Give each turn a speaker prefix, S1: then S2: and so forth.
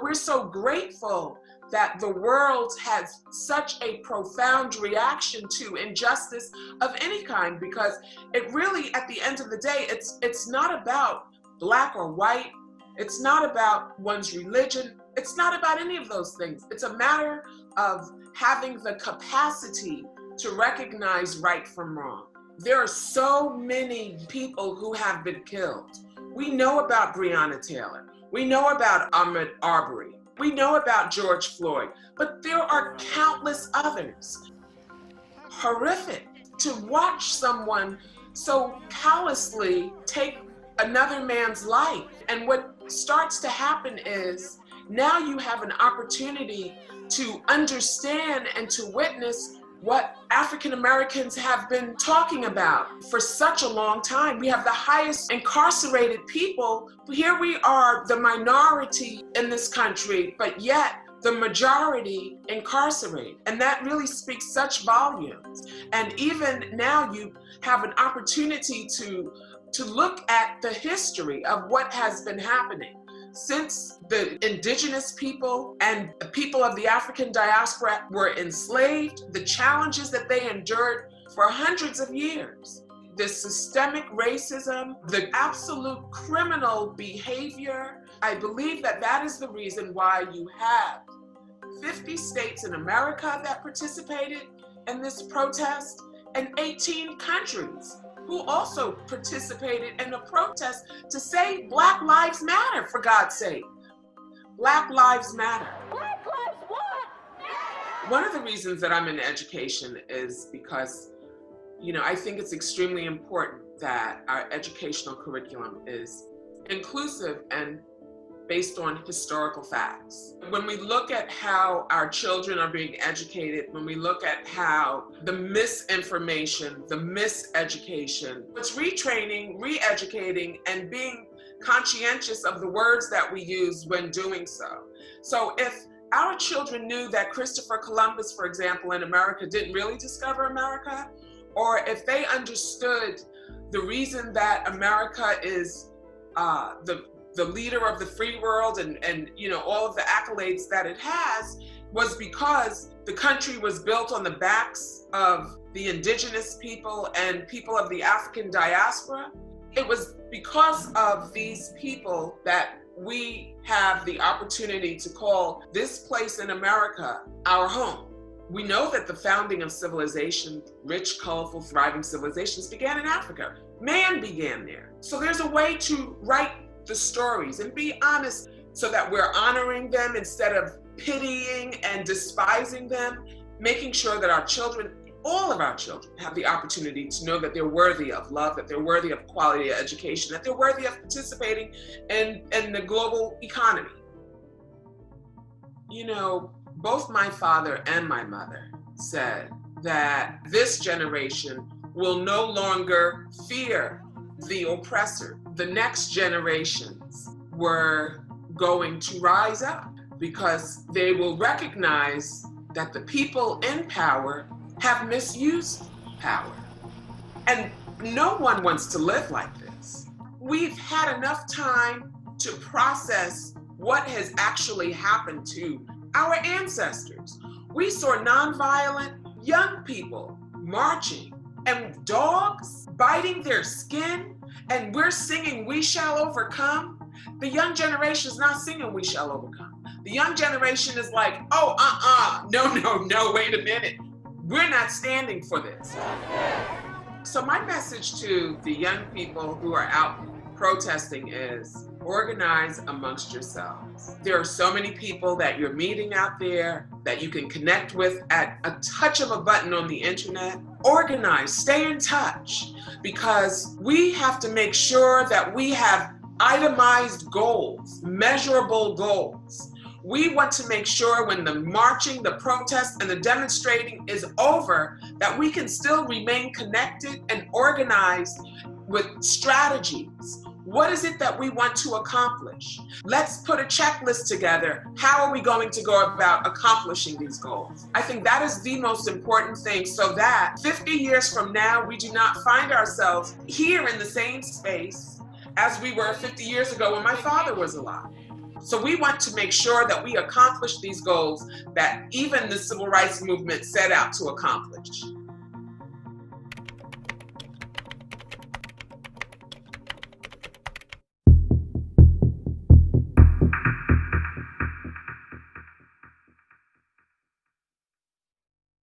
S1: we're so grateful that the world has such a profound reaction to injustice of any kind, because it really, at the end of the day, it's not about black or white. It's not about one's religion. It's not about any of those things. It's a matter of having the capacity to recognize right from wrong. There are so many people who have been killed. We know about Breonna Taylor. We know about Ahmaud Arbery. We know about George Floyd, but there are countless others. Horrific to watch someone so callously take another man's life. And what starts to happen is now you have an opportunity to understand and to witness what African Americans have been talking about for such a long time. We have the highest incarcerated people. Here we are, the minority in this country, but yet the majority incarcerated. And that really speaks such volumes. And even now you have an opportunity to look at the history of what has been happening since the indigenous people and the people of the African diaspora were enslaved, the challenges that they endured for hundreds of years. The systemic racism, the absolute criminal behavior. I believe that that is the reason why you have 50 states in America that participated in this protest and 18 countries who also participated in the protest to say Black Lives Matter, for God's sake. Black Lives Matter.
S2: Black Lives what?
S1: One of the reasons that I'm in education is because, I think it's extremely important that our educational curriculum is inclusive and based on historical facts. When we look at how our children are being educated, when we look at how the misinformation, the miseducation, it's retraining, re-educating, and being conscientious of the words that we use when doing so. So if our children knew that Christopher Columbus, for example, in America didn't really discover America, or if they understood the reason that America is the leader of the free world and all of the accolades that it has, was because the country was built on the backs of the indigenous people and people of the African diaspora. It was because of these people that we have the opportunity to call this place in America our home. We know that the founding of civilization, rich, colorful, thriving civilizations, began in Africa. Man began there. So there's a way to write the stories and be honest so that we're honoring them instead of pitying and despising them, making sure that our children, all of our children, have the opportunity to know that they're worthy of love, that they're worthy of quality education, that they're worthy of participating in the global economy. Both my father and my mother said that this generation will no longer fear the oppressor. The next generations were going to rise up because they will recognize that the people in power have misused power. And no one wants to live like this. We've had enough time to process what has actually happened to our ancestors. We saw nonviolent young people marching and dogs biting their skin, and we're singing "We Shall Overcome." The young generation is not singing "We Shall Overcome." The young generation is like, no, wait a minute. We're not standing for this. So my message to the young people who are out protesting is organize amongst yourselves. There are so many people that you're meeting out there that you can connect with at a touch of a button on the internet. Organize, stay in touch, because we have to make sure that we have itemized goals, measurable goals. We want to make sure when the marching, the protest, and the demonstrating is over, that we can still remain connected and organized with strategies. What is it that we want to accomplish? Let's put a checklist together. How are we going to go about accomplishing these goals? I think that is the most important thing, so that 50 years from now, we do not find ourselves here in the same space as we were 50 years ago when my father was alive. So we want to make sure that we accomplish these goals that even the civil rights movement set out to accomplish.